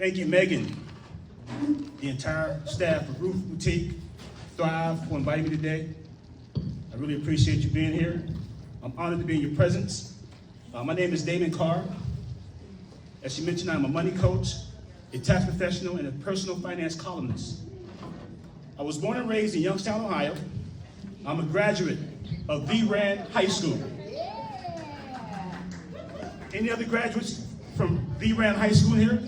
Thank you, Megan, the entire staff of Ruth Boutique, Thrive, for inviting me today. I really appreciate you being here. I'm honored to be in your presence. My name is Damon Carr. As she mentioned, I'm a money coach, a tax professional, and a personal finance columnist. I was born and raised in Youngstown, Ohio. I'm a graduate of the Rand High School. Any other graduates from the Rand High School here?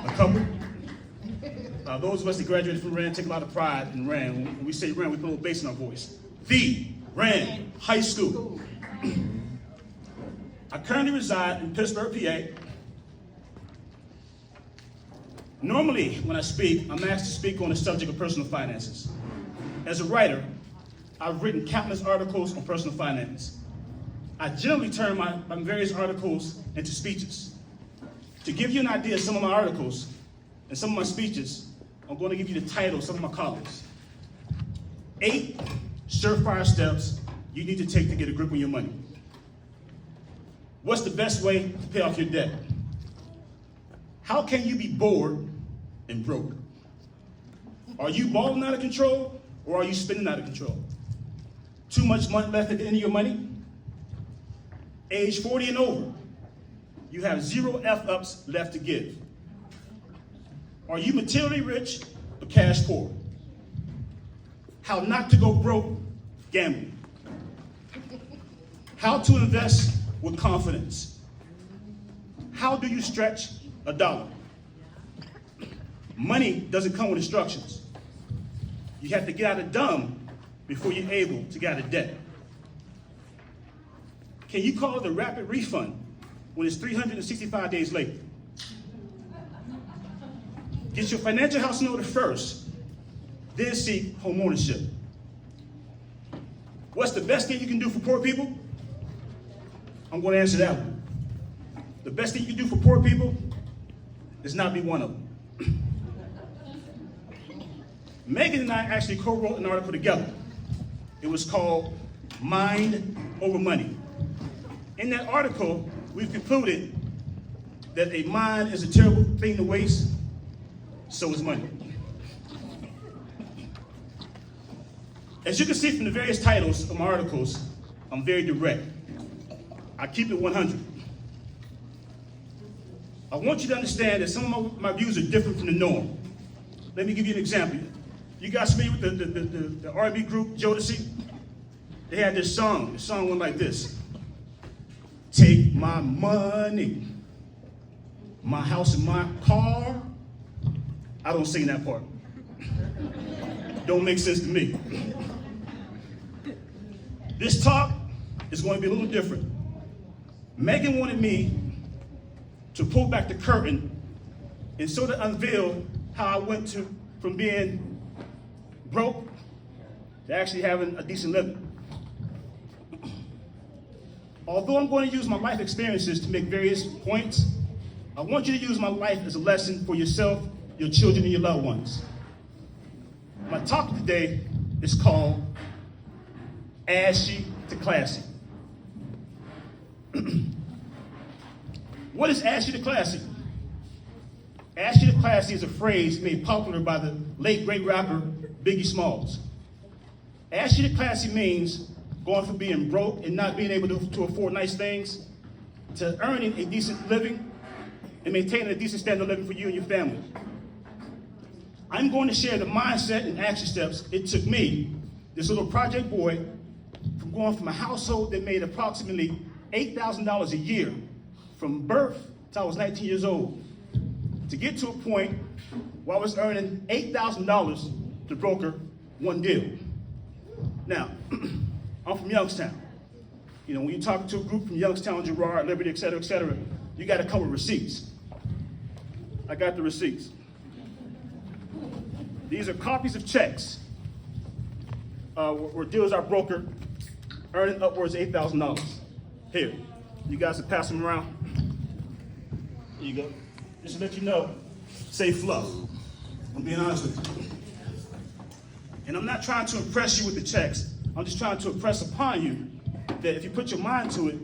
A couple. Those of us that graduated from Rand take a lot of pride in Rand. When we say Rand, we put a little bass in our voice. The Rand High School. I currently reside in Pittsburgh, PA. Normally, when I speak, I'm asked to speak on the subject of personal finances. As a writer, I've written countless articles on personal finance. I generally turn my various articles into speeches. To give you an idea of some of my articles and some of my speeches, I'm going to give you the title of some of my columns. 8 surefire steps you need to take to get a grip on your money. What's the best way to pay off your debt? How can you be bored and broke? Are you balling out of control or are you spending out of control? Too much money left at the end of your money? Age 40 and over, you have 0 F-ups left to give. Are you materially rich or cash poor? How not to go broke gambling. How to invest with confidence. How do you stretch a dollar? Money doesn't come with instructions. You have to get out of dumb before you're able to get out of debt. Can you call it a rapid refund when it's 365 days late? Get your financial house in order first, then seek home ownership. What's the best thing you can do for poor people? I'm going to answer that one. The best thing you can do for poor people is not be one of them. Megan and I actually co-wrote an article together. It was called Mind Over Money. In that article, we've concluded that a mind is a terrible thing to waste, so is money. As you can see from the various titles of my articles, I'm very direct. I keep it 100. I want you to understand that some of my views are different from the norm. Let me give you an example. You guys familiar with the R&B group Jodeci? They had this song. The song went like this. Take my money, my house and my car. I don't sing that part. Don't make sense to me. This talk is going to be a little different. Megan wanted me to pull back the curtain and sort of unveil how I went from being broke to actually having a decent living. Although I'm going to use my life experiences to make various points, I want you to use my life as a lesson for yourself, your children, and your loved ones. My topic today is called Ashy to Classy. What is ashy to classy? Ashy to classy is a phrase made popular by the late great rapper Biggie Smalls. Ashy to classy means going from being broke and not being able to afford nice things to earning a decent living and maintaining a decent standard of living for you and your family. I'm going to share the mindset and action steps it took me, this little project boy, from going from a household that made approximately $8,000 a year from birth till I was 19 years old, to get to a point where I was earning $8,000 to broker one deal. Now, I'm from Youngstown. You know, when you talk to a group from Youngstown, Girard, Liberty, et cetera, you got to come with receipts. I got the receipts. These are copies of checks where deals are brokered, earning upwards of $8,000. Here, you guys can pass them around. Here you go. Just to let you know, say fluff. I'm being honest with you. And I'm not trying to impress you with the checks. I'm just trying to impress upon you that if you put your mind to it,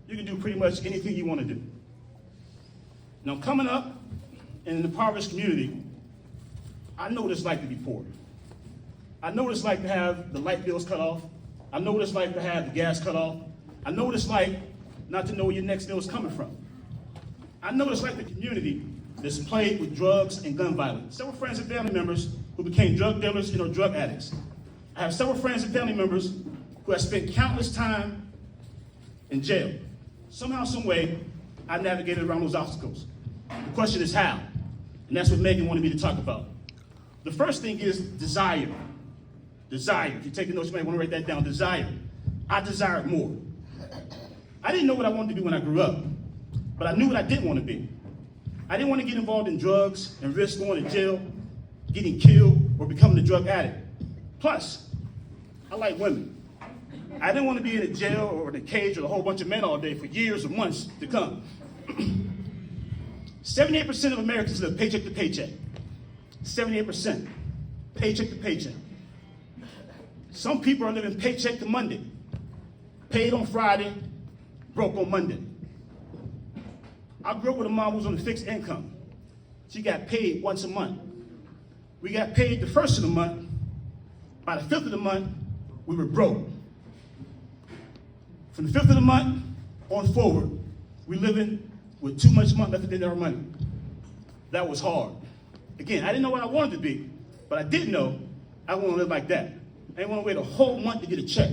you can do pretty much anything you want to do. Now, coming up in an impoverished community, I know what it's like to be poor. I know what it's like to have the light bills cut off. I know what it's like to have the gas cut off. I know what it's like not to know where your next meal is coming from. I know what it's like the community that's plagued with drugs and gun violence. Several friends and family members who became drug dealers and or drug addicts. I have several friends and family members who have spent countless time in jail. Somehow, some way, I navigated around those obstacles. The question is how, and that's what Megan wanted me to talk about. The first thing is desire. Desire. If you're taking notes, you might want to write that down. Desire. I desired more. I didn't know what I wanted to be when I grew up, but I knew what I didn't want to be. I didn't want to get involved in drugs and risk going to jail, getting killed, or becoming a drug addict. Plus, I like women. I didn't want to be in a jail or in a cage with a whole bunch of men all day for years or months to come. 78% of Americans live paycheck to paycheck. 78%. Paycheck to paycheck. Some people are living paycheck to Monday. Paid on Friday, broke on Monday. I grew up with a mom who was on a fixed income. She got paid once a month. We got paid the first of the month. By the fifth of the month, we were broke. From the fifth of the month on forward, we living with too much money left in our money. That was hard. Again, I didn't know what I wanted to be, but I did know I want to live like that. I didn't want to wait a whole month to get a check.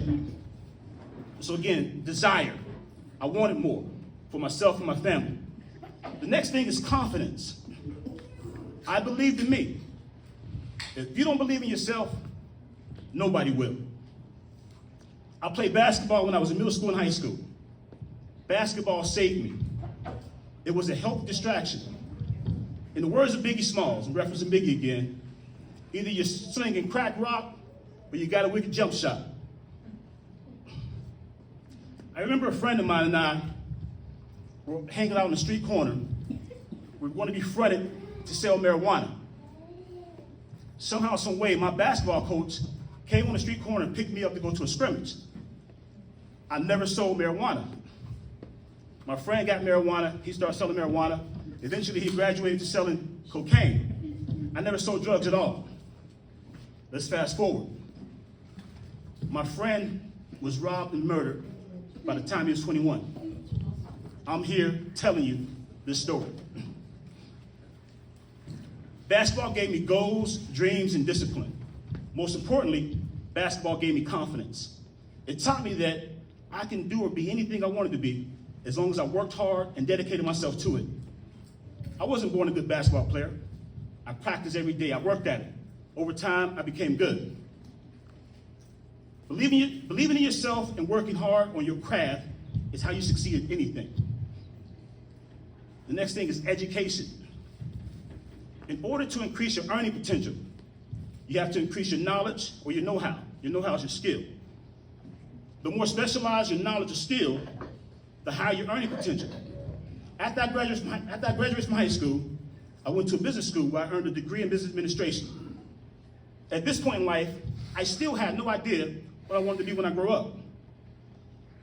So again, desire. I wanted more for myself and my family. The next thing is confidence. I believed in me. If you don't believe in yourself, nobody will. I played basketball when I was in middle school and high school. Basketball saved me. It was a healthy distraction. In the words of Biggie Smalls, in reference to Biggie again, either you're slinging crack rock or you got a wicked jump shot. I remember a friend of mine and I were hanging out on the street corner. We were going to be fronted to sell marijuana. Somehow, some way, my basketball coach came on the street corner and picked me up to go to a scrimmage. I never sold marijuana. My friend got marijuana. He started selling marijuana. Eventually, he graduated to selling cocaine. I never sold drugs at all. Let's fast forward. My friend was robbed and murdered by the time he was 21. I'm here telling you this story. Basketball gave me goals, dreams, and discipline. Most importantly, basketball gave me confidence. It taught me that I can do or be anything I wanted to be as long as I worked hard and dedicated myself to it. I wasn't born a good basketball player. I practiced every day. I worked at it. Over time, I became good. Believing in yourself and working hard on your craft is how you succeed at anything. The next thing is education. In order to increase your earning potential, you have to increase your knowledge or your know-how. Your know-how is your skill. The more specialized your knowledge or skill, the higher your earning potential. After I graduated from high school, I went to a business school where I earned a degree in business administration. At this point in life, I still had no idea what I wanted to be when I grow up.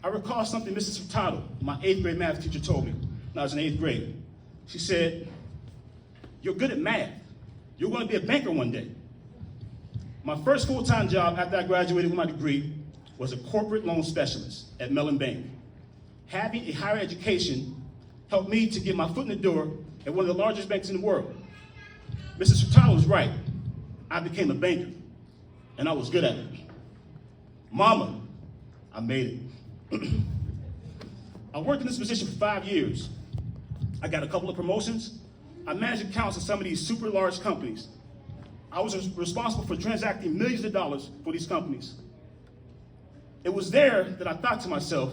I recall something Mrs. Furtado, my 8th grade math teacher, told me when I was in 8th grade. She said, "You're good at math. You're going to be a banker one day." My first full-time job after I graduated with my degree was a corporate loan specialist at Mellon Bank. Having a higher education helped me to get my foot in the door at one of the largest banks in the world. Mrs. Furtado was right. I became a banker, and I was good at it. Mama, I made it. I worked in this position for 5 years. I got a couple of promotions. I managed accounts in some of these super large companies. I was responsible for transacting millions of dollars for these companies. It was there that I thought to myself,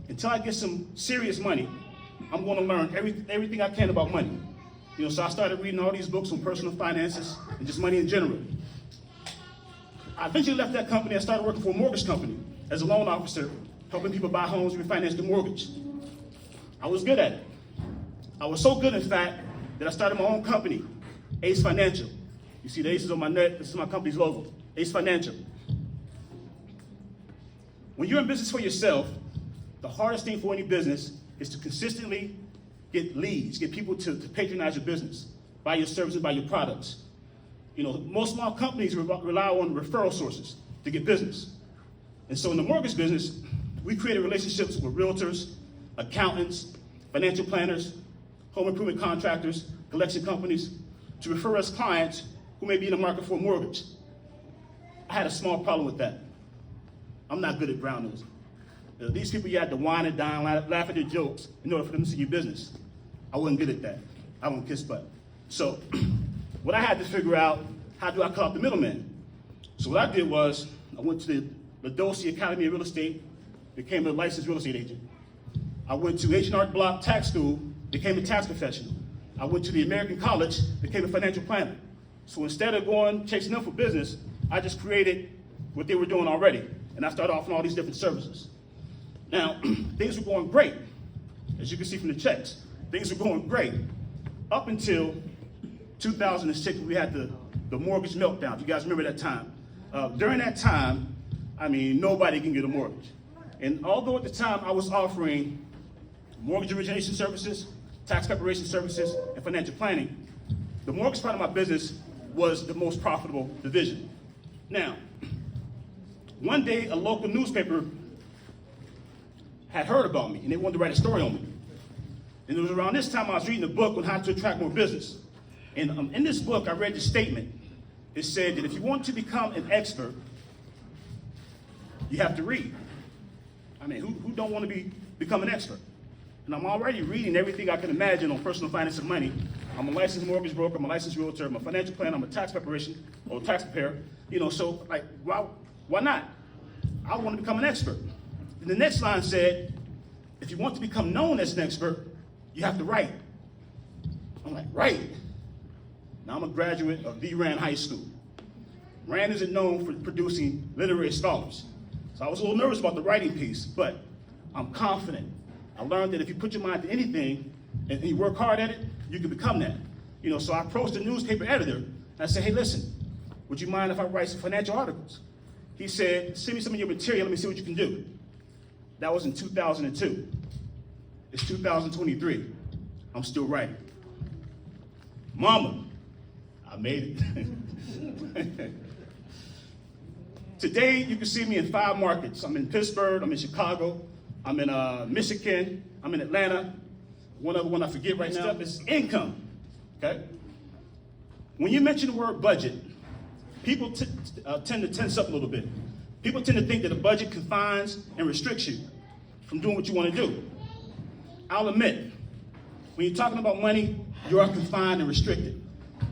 until I get some serious money, I'm going to learn everything I can about money. So I started reading all these books on personal finances and just money in general. I eventually left that company and started working for a mortgage company as a loan officer, helping people buy homes and refinance the mortgage. I was good at it. I was so good, in fact, that I started my own company, Ace Financial. You see the aces on my neck. This is my company's logo, Ace Financial. When you're in business for yourself, the hardest thing for any business is to consistently get leads, get people to patronize your business, buy your services, buy your products. You know, most small companies rely on referral sources to get business. And so in the mortgage business, we created relationships with realtors, accountants, financial planners, home improvement contractors, collection companies, to refer us clients who may be in the market for a mortgage. I had a small problem with that. I'm not good at ground nosing. These people, you had to whine and dine, laugh at their jokes in order for them to see your business. I wasn't good at that. I wouldn't kiss butt. So what I had to figure out, how do I cut off the middleman? So what I did was, I went to the Dorsey Academy of Real Estate, became a licensed real estate agent. I went to H&R Block Tax School, became a tax professional. I went to the American College, became a financial planner. So instead of going chasing them for business, I just created what they were doing already. And I started offering all these different services. Now, things were going great. As you can see from the checks, things were going great up until 2006 when we had the mortgage meltdown. If you guys remember that time. During that time, I mean, nobody can get a mortgage. And although at the time I was offering mortgage origination services, tax preparation services, and financial planning, the mortgage part of my business was the most profitable division. Now, one day a local newspaper had heard about me and they wanted to write a story on me. And it was around this time I was reading a book on how to attract more business. And in this book, I read the statement. It said that if you want to become an expert, you have to read. I mean, who don't want to become an expert? And I'm already reading everything I can imagine on personal finance and money. I'm a licensed mortgage broker, I'm a licensed realtor, I'm a financial planner, I'm a tax preparation or tax preparer. You know, so like, why not? I want to become an expert. And the next line said, if you want to become known as an expert, you have to write. I'm like, write? Now I'm a graduate of the Rand High School. Rand isn't known for producing literary scholars. So I was a little nervous about the writing piece, but I'm confident. I learned that if you put your mind to anything and you work hard at it, you can become that. You know, so I approached the newspaper editor and I said, hey, listen, would you mind if I write some financial articles? He said, send me some of your material, let me see what you can do. That was in 2002. It's 2023. I'm still writing. Mama, I made it. Today, you can see me in 5 markets. I'm in Pittsburgh, I'm in Chicago, I'm in Michigan, I'm in Atlanta. One other one I forget right now is income, okay? When you mention the word budget, people tend to tense up a little bit. People tend to think that a budget confines and restricts you from doing what you want to do. I'll admit, when you're talking about money, you are confined and restricted,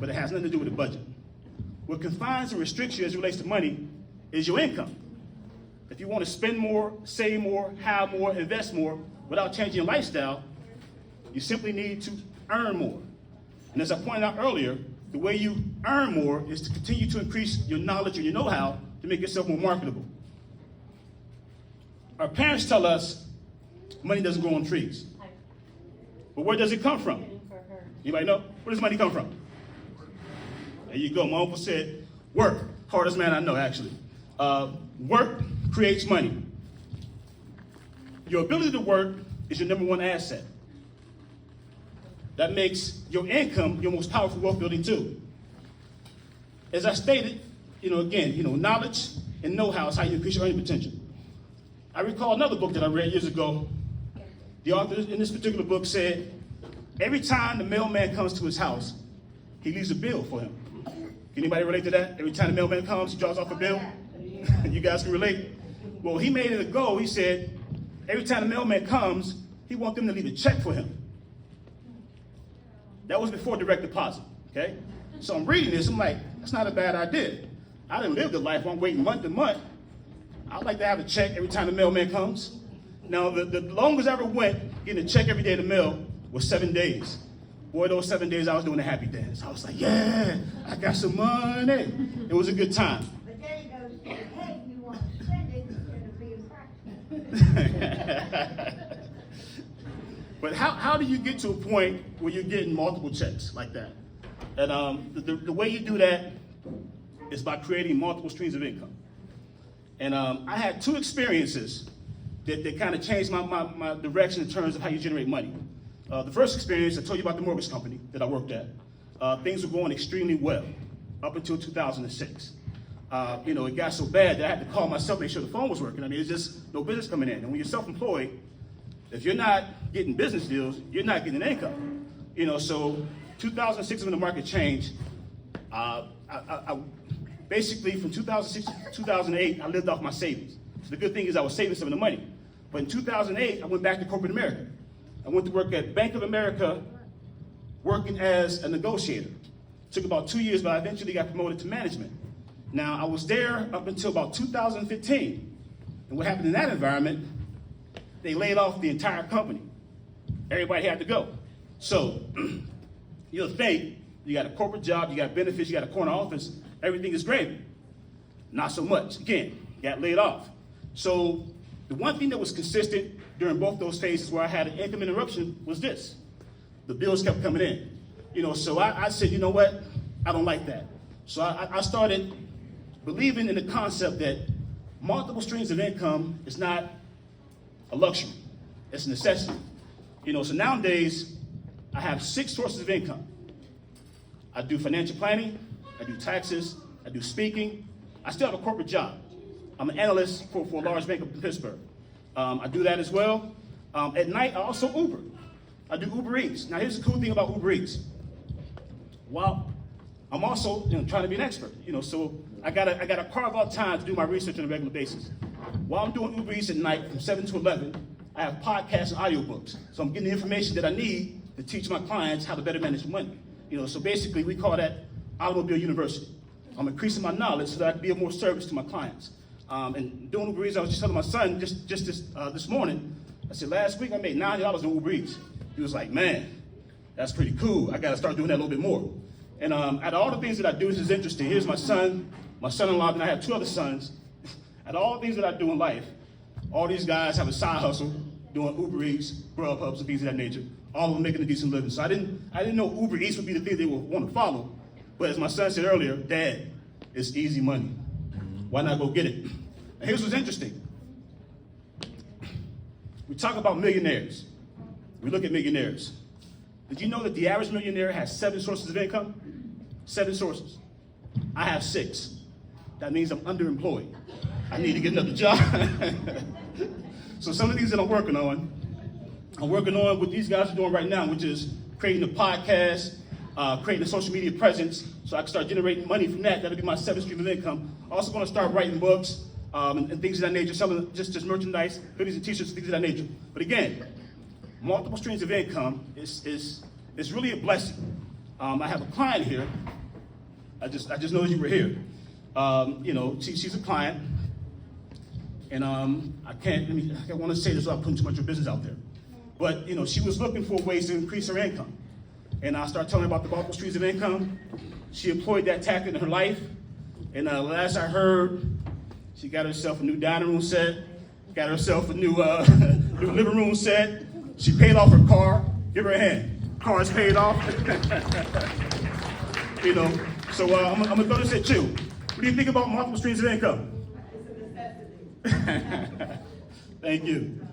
but it has nothing to do with the budget. What confines and restricts you as it relates to money is your income. If you want to spend more, save more, have more, invest more without changing your lifestyle, you simply need to earn more. And as I pointed out earlier, the way you earn more is to continue to increase your knowledge and your know-how to make yourself more marketable. Our parents tell us money doesn't grow on trees. But where does it come from? Anybody know? Where does money come from? There you go. My uncle said, work. Hardest man I know, actually. Work creates money. Your ability to work is your number 1 asset. That makes your income your most powerful wealth building tool. As I stated, knowledge and know-how is how you increase your earning potential. I recall another book that I read years ago. The author in this particular book said, every time the mailman comes to his house, he leaves a bill for him. Can anybody relate to that? Every time the mailman comes, he drops off a bill? You guys can relate? Well, he made it a goal. He said, every time the mailman comes, he wants them to leave a check for him. That was before direct deposit, okay? So I'm reading this, I'm like, that's not a bad idea. I didn't live the life where I'm waiting month to month. I'd like to have a check every time the mailman comes. Now, the longest I ever went getting a check every day in the mail was 7 days. Boy, those 7 days I was doing a happy dance. I was like, yeah, I got some money. It was a good time. But then he goes, hey, you want to spend it instead of being practical. But how do you get to a point where you're getting multiple checks like that? And the way you do that is by creating multiple streams of income. And I had 2 experiences that kind of changed my direction in terms of how you generate money. The first experience, I told you about the mortgage company that I worked at. Things were going extremely well up until 2006. It got so bad that I had to call myself, make sure the phone was working. I mean, it's just no business coming in. And when you're self-employed, if you're not getting business deals, you're not getting income. So 2006 when the market changed, I basically from 2006 to 2008, I lived off my savings. So the good thing is I was saving some of the money. But in 2008, I went back to corporate America. I went to work at Bank of America, working as a negotiator. Took about 2 years, but I eventually got promoted to management. Now, I was there up until about 2015. And what happened in that environment, they laid off the entire company. Everybody had to go. So, you'll think you got a corporate job, you got benefits, you got a corner office, everything is great. Not so much. Again, got laid off. So, the one thing that was consistent during both those phases where I had an income interruption was this. The bills kept coming in. So I said, you know what? I don't like that. So I started believing in the concept that multiple streams of income is not a luxury. It's a necessity. So nowadays, I have 6 sources of income. I do financial planning, I do taxes, I do speaking. I still have a corporate job. I'm an analyst for a large bank up in Pittsburgh. I do that as well. At night, I also Uber. I do Uber Eats. Now, here's the cool thing about Uber Eats. Well, I'm also trying to be an expert. So I gotta carve out time to do my research on a regular basis. While I'm doing Uber Eats at night from 7 to 11, I have podcasts and audiobooks. So I'm getting the information that I need to teach my clients how to better manage money. So basically, we call that Automobile University. I'm increasing my knowledge so that I can be of more service to my clients. And doing Uber Eats, I was just telling my son just this morning, I said, last week I made $90 on Uber Eats. He was like, man, that's pretty cool. I got to start doing that a little bit more. And out of all the things that I do, this is interesting. Here's my son-in-law, and I have 2 other sons. Out of all the things that I do in life, all these guys have a side hustle doing Uber Eats, Grubhubs, and things of that nature. All of them making a decent living. So I didn't know Uber Eats would be the thing they would want to follow. But as my son said earlier, Dad, it's easy money. Why not go get it? And here's what's interesting. We talk about millionaires. We look at millionaires. Did you know that the average millionaire has 7 sources of income? 7 sources. I have 6. That means I'm underemployed. I need to get another job. So some of these that I'm working on what these guys are doing right now, which is creating a podcast, creating a social media presence, so I can start generating money from that. That'll be my 7th stream of income. Also going to start writing books and things of that nature, some of the, just merchandise, hoodies and t-shirts, things of that nature. But again, multiple streams of income is really a blessing. I have a client here. I just noticed you were here. She's a client, and I want to say this without putting too much of her business out there. But she was looking for ways to increase her income, and I started telling her about the multiple streams of income. She employed that tactic in her life, and last I heard, she got herself a new dining room set, got herself a new new living room set. She paid off her car. Give her a hand. Car is paid off. So I'm gonna throw this at you. What do you think about multiple streams of income? It's a necessity. Thank you.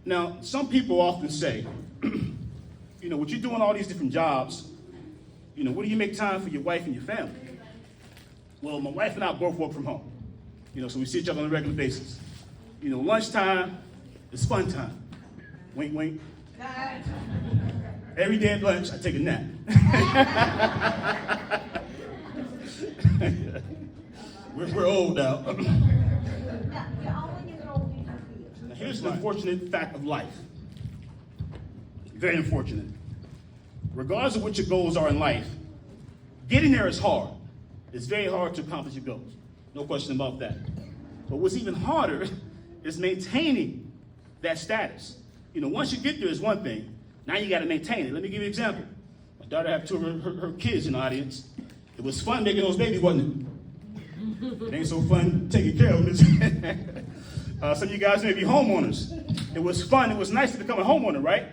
Now, some people often say, when you're doing all these different jobs, where do you make time for your wife and your family? Well, my wife and I both work from home. So we see each other on a regular basis. Lunchtime is fun time. Wink, wink. Every day at lunch, I take a nap. we're old now. Now, here's an unfortunate fact of life. Very unfortunate. Regardless of what your goals are in life, getting there is hard. It's very hard to accomplish your goals. No question about that. But what's even harder is maintaining that status. Once you get there is one thing. Now you got to maintain it. Let me give you an example. My daughter had 2 of her kids in the audience. It was fun making those babies, wasn't it? It ain't so fun taking care of them. Some of you guys may be homeowners. It was fun. It was nice to become a homeowner, right?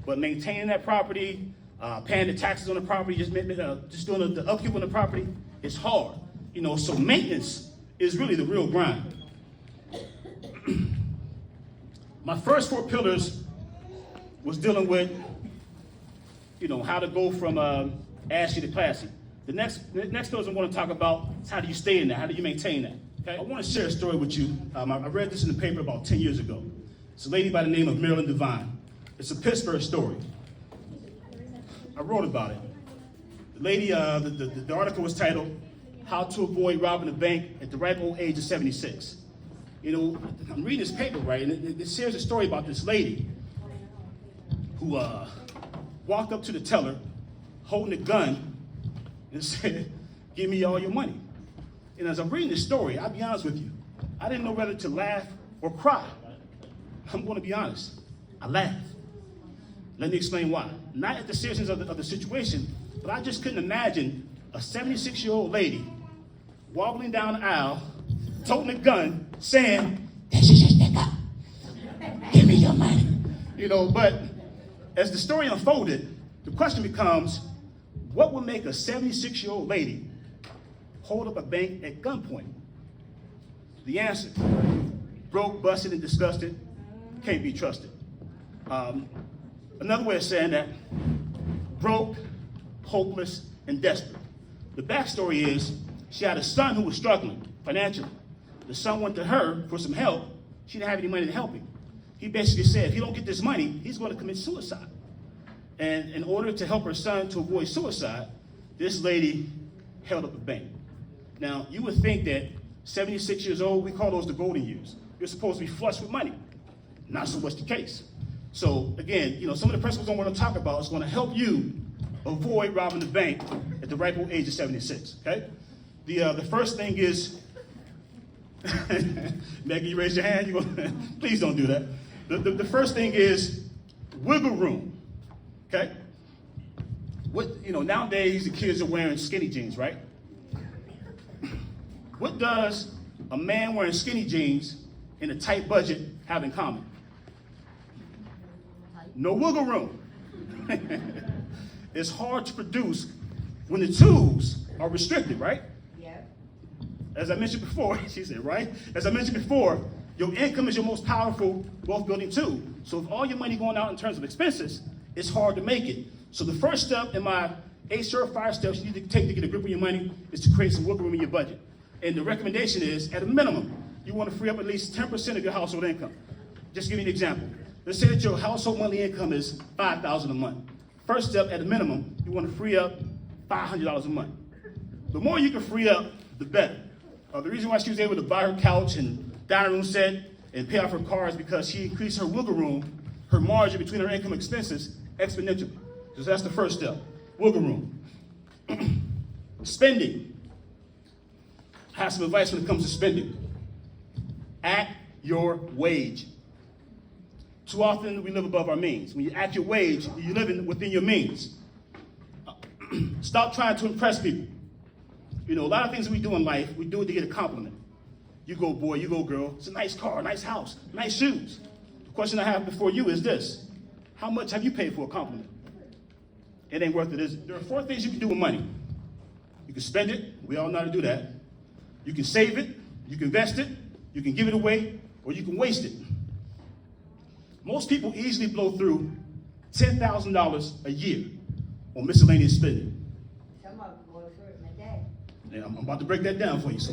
But maintaining that property, paying the taxes on the property, just doing the upkeep on the property, it's hard. So maintenance is really the real grind. My first 4 pillars was dealing with, how to go from ashy to classy. The next pillars I'm going to talk about is how do you stay in that? How do you maintain that? Okay? I want to share a story with you. I read this in the paper about 10 years ago. It's a lady by the name of Marilyn Devine. It's a Pittsburgh story. I wrote about it. The lady, the article was titled, How to Avoid Robbing a Bank at the Ripe Old Age of 76. I'm reading this paper, right, and it shares a story about this lady who walked up to the teller holding a gun and said, "Give me all your money." And as I'm reading this story, I'll be honest with you, I didn't know whether to laugh or cry. I'm going to be honest. I laughed. Let me explain why. Not at the seriousness of the situation, but I just couldn't imagine a 76-year-old lady wobbling down the aisle, toting a gun, saying, "This is just stick up. Give me your money." But as the story unfolded, the question becomes, what would make a 76-year-old lady hold up a bank at gunpoint? The answer, broke, busted, and disgusted, can't be trusted. Another way of saying that, broke, hopeless, and desperate. The backstory is she had a son who was struggling financially. The son went to her for some help. She didn't have any money to help him. He basically said, if you don't get this money, he's going to commit suicide. And in order to help her son to avoid suicide, this lady held up a bank. Now, you would think that 76 years old, we call those the golden years. You're supposed to be flush with money. Not so much the case. So again, some of the principles I want to talk about is going to help you avoid robbing the bank at the ripe old age of 76. Okay? The first thing is, Maggie, you raise your hand. Please don't do that. The first thing is wiggle room. Okay? Nowadays the kids are wearing skinny jeans, right? What does a man wearing skinny jeans in a tight budget have in common? No wiggle room. It's hard to produce when the tools are restricted, right? Yeah. As I mentioned before, she said, right? As I mentioned before, your income is your most powerful wealth building tool. So if all your money going out in terms of expenses, it's hard to make it. So the first step in my 8 surefire steps you need to take to get a grip on your money is to create some wiggle room in your budget. And the recommendation is, at a minimum, you want to free up at least 10% of your household income. Just give you an example. Let's say that your household monthly income is $5,000 a month. First step, at a minimum, you want to free up $500 a month. The more you can free up, the better. The reason why she was able to buy her couch and dining room set and pay off her car is because she increased her wiggle room, her margin between her income expenses, exponentially. So that's the first step, wiggle room. Spending. I have some advice when it comes to spending. At your wage. Too often we live above our means. When you're at your wage, you're living within your means. Stop trying to impress people. A lot of things we do in life, we do it to get a compliment. You go boy, you go girl, it's a nice car, nice house, nice shoes. The question I have before you is this: how much have you paid for a compliment? It ain't worth it, is it? There are 4 things you can do with money. You can spend it, we all know how to do that. You can save it, you can invest it, you can give it away, or you can waste it. Most people easily blow through $10,000 a year on miscellaneous spending. Some of them go through it in a day. And I'm about to break that down for you, so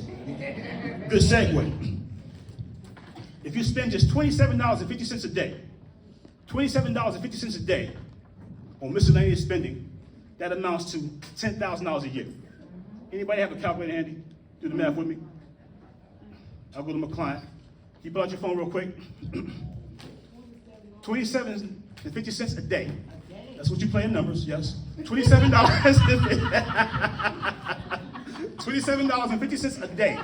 good segue. If you spend just $27.50 a day, $27.50 a day on miscellaneous spending, that amounts to $10,000 a year. Anybody have a calculator handy? Do the math with me. I'll go to my client. Can you pull out your phone real quick? $27.50 a day. That's what you play in numbers, yes. $27.50 a day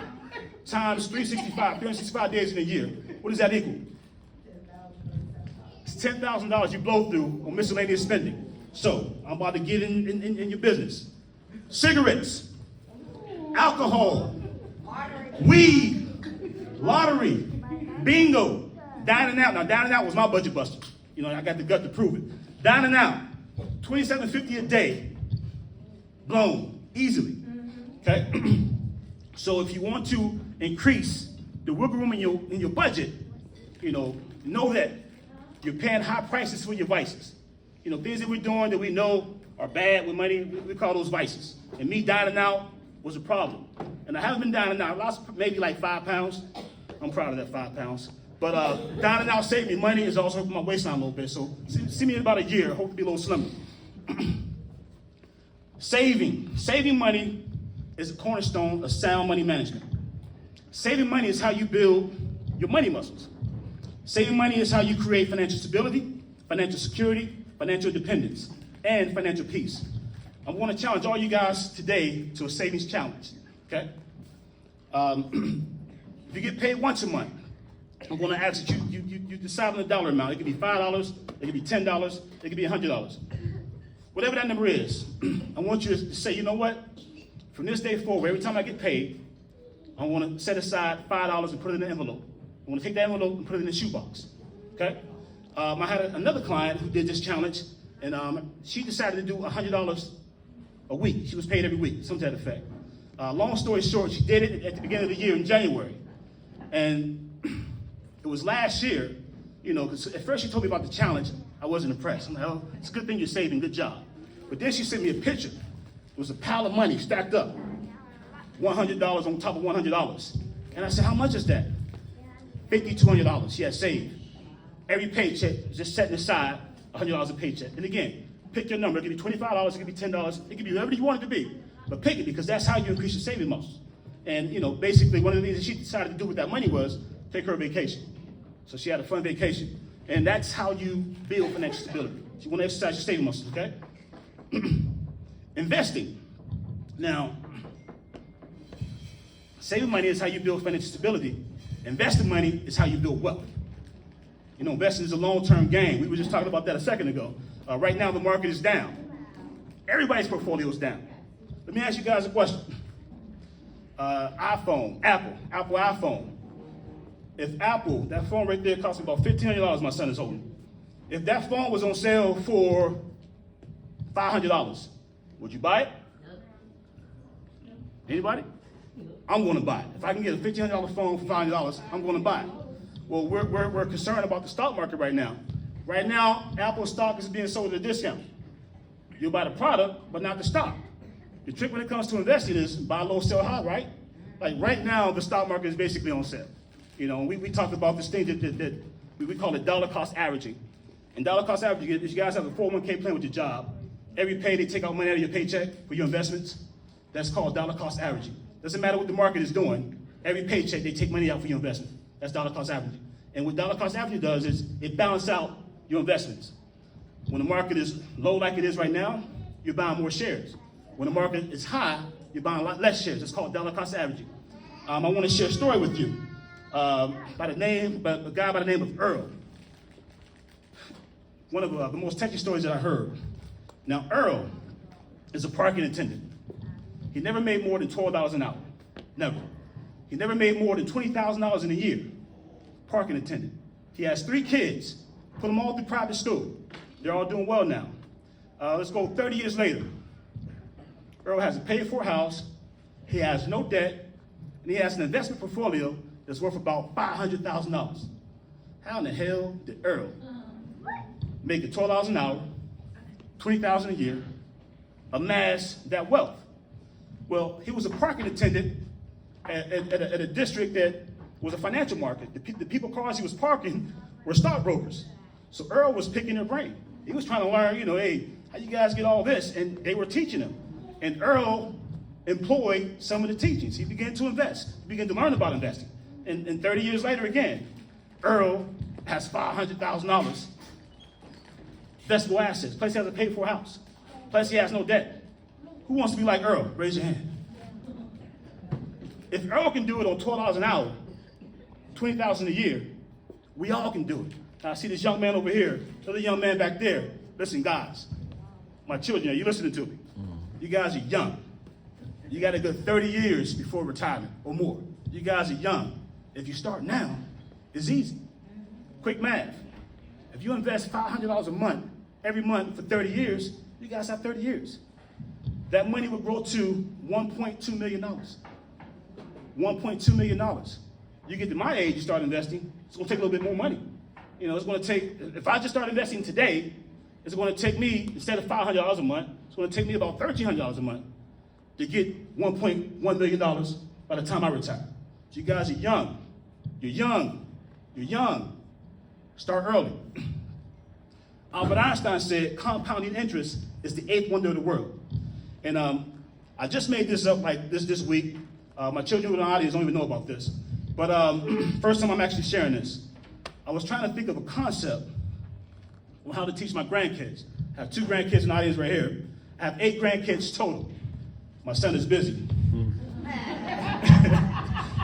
times 365 days in a year. What does that equal? It's $10,000 you blow through on miscellaneous spending. So I'm about to get in your business. Cigarettes, alcohol, weed, lottery, bingo, dining out. Now, dining out was my budget buster. I got the gut to prove it. Dining out, $27.50 a day, blown easily. Okay. So if you want to increase the wiggle room in your budget, know that you're paying high prices for your vices. You know, things that we're doing that we know are bad with money, we call those vices. And me dining out was a problem. And I haven't been dining out. I lost maybe like 5 pounds. I'm proud of that 5 pounds. But dining out saved me money. Is also helping my waistline a little bit. So see me in about a year. I hope to be a little slimmer. Saving money is a cornerstone of sound money management. Saving money is how you build your money muscles. Saving money is how you create financial stability, financial security, financial independence, and financial peace. I'm going to challenge all you guys today to a savings challenge, okay? If you get paid once a month, I'm going to ask that you decide on the dollar amount. It could be $5, it could be $10, it could be $100. Whatever that number is, I want you to say, you know what? From this day forward, every time I get paid, I want to set aside $5 and put it in an envelope. I want to take that envelope and put it in the shoebox, okay? I had another client who did this challenge, and she decided to do $100 a week. She was paid every week, something to that effect. Long story short, she did it at the beginning of the year in January. And it was last year, you know, because at first she told me about the challenge, I wasn't impressed. I'm like, oh, it's a good thing you're saving, good job. But then she sent me a picture. It was a pile of money stacked up, $100 on top of $100. And I said, how much is that? $5,200 she had saved. Every paycheck, just setting aside $100 a paycheck. And again, pick your number. It could be $25, it could be $10, it could be whatever you want it to be. But pick it, because that's how you increase your saving muscles. And, you know, basically one of the things that she decided to do with that money was take her a vacation. So she had a fun vacation. And that's how you build financial stability. So you want to exercise your saving muscles, okay? Investing. Now, saving money is how you build financial stability. Investing money is how you build wealth. You know, investing is a long-term game. We were just talking about that a second ago. Right now, the market is down. Everybody's portfolio is down. Let me ask you guys a question. Apple iPhone. If Apple, that phone right there cost me about $1,500 my son is holding. If that phone was on sale for $500, would you buy it? Anybody? I'm going to buy it. If I can get a $1,500 phone for $500, I'm going to buy it. Well, we're concerned about the stock market right now. Right now, Apple stock is being sold at a discount. You'll buy the product, but not the stock. The trick when it comes to investing is buy low, sell high, right? Like right now, the stock market is basically on sale. You know, we talked about this thing that we call it dollar cost averaging. And dollar cost averaging is you guys have a 401k plan with your job. Every pay they take out money out of your paycheck for your investments. That's called dollar cost averaging. Doesn't matter what the market is doing. Every paycheck they take money out for your investment. That's dollar cost averaging. And what dollar cost averaging does is it balances out your investments. When the market is low like it is right now, you're buying more shares. When the market is high, you're buying a lot less shares. It's called dollar cost averaging. I want to share a story with you by a guy by the name of Earl. One of the most touching stories that I heard. Now, Earl is a parking attendant. He never made more than $12 an hour. Never. He never made more than $20,000 in a year. Parking attendant. He has 3 kids. Put them all through private school. They're all doing well now. Let's go 30 years later. Earl has a paid-for house. He has no debt. And he has an investment portfolio that's worth about $500,000. How in the hell did Earl make it $12 an hour, $20,000 a year, amass that wealth? Well, he was a parking attendant at a district that was a financial market. The people cars he was parking were stockbrokers. So Earl was picking their brain. He was trying to learn, you know, hey, how you guys get all this? And they were teaching him. And Earl employed some of the teachings. He began to invest. He began to learn about investing. And 30 years later again, Earl has $500,000 investable assets. Plus he has a paid-for house. Plus he has no debt. Who wants to be like Earl? Raise your hand. If Earl can do it on $12 an hour, $20,000 a year, we all can do it. Now, I see this young man over here, another young man back there. Listen, guys, my children, are you listening to me? You guys are young. You got a good 30 years before retirement or more. You guys are young. If you start now, it's easy. Quick math. If you invest $500 a month, every month for 30 years, you guys have 30 years. That money will grow to $1.2 million. $1.2 million. You get to my age, you start investing, it's gonna take a little bit more money. You know, it's going to take, if I just start investing today, it's going to take me, instead of $500 a month, it's going to take me about $1,300 a month to get $1.1 million by the time I retire. So you guys are young. You're young. You're young. Start early. Albert Einstein said compounding interest is the 8th wonder of the world. And I just made this up like this week. My children in the audience don't even know about this. But first time I'm actually sharing this. I was trying to think of a concept on how to teach my grandkids. I have 2 grandkids in the audience right here. I have 8 grandkids total. My son is busy.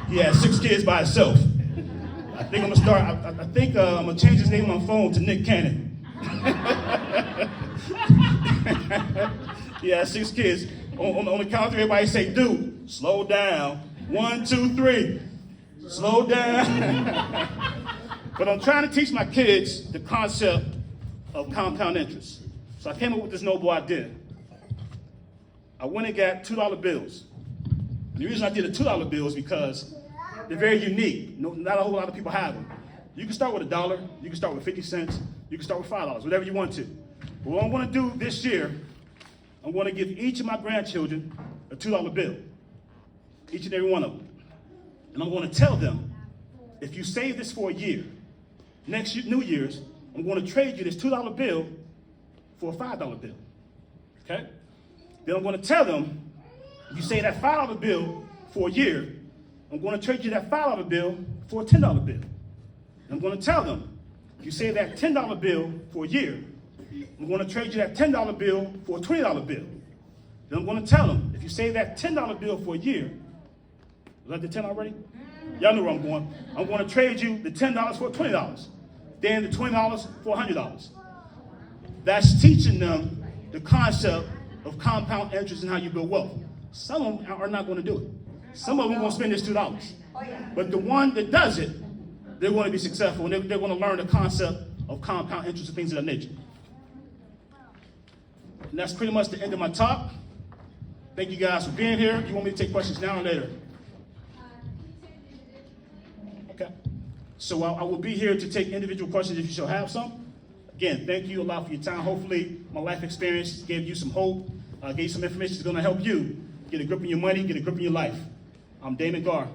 He has 6 kids by himself. I think I'm gonna start. I think I'm gonna change his name on my phone to Nick Cannon. He has 6 kids. On the count of 3, everybody say, "Dude, slow down. 1, 2, 3. Slow down." But I'm trying to teach my kids the concept of compound interest. So I came up with this noble idea. I went and got $2 bills. And the reason I did a $2 bill is because they're very unique. Not a whole lot of people have them. You can start with $1. You can start with 50 cents. You can start with $5, whatever you want to. But what I'm going to do this year, I'm going to give each of my grandchildren a $2 bill. Each and every one of them. And I'm going to tell them, if you save this for a year, next year, New Year's, I'm going to trade you this $2 bill for a $5 bill. Okay? Then I'm going to tell them, if you save that $5 bill for a year, I'm going to trade you that $5 bill for a $10 bill. And I'm going to tell them, if you save that $10 bill for a year, I'm going to trade you that $10 bill for a $20 bill. Then I'm going to tell them, if you save that $10 bill for a year, was that the 10 already? Y'all know where I'm going. I'm going to trade you the $10 for $20. Then the $20 for $100. That's teaching them the concept of compound interest and how you build wealth. Some of them are not going to do it. Some of them are going to spend this $2. But the one that does it, they're going to be successful, and they're going to learn the concept of compound interest and things of that nature. And that's pretty much the end of my talk. Thank you guys for being here. You want me to take questions now or later? Okay. So I will be here to take individual questions if you shall have some. Again, thank you a lot for your time. Hopefully, my life experience gave you some hope, gave you some information that's going to help you get a grip on your money, get a grip on your life. I'm Damon Garr.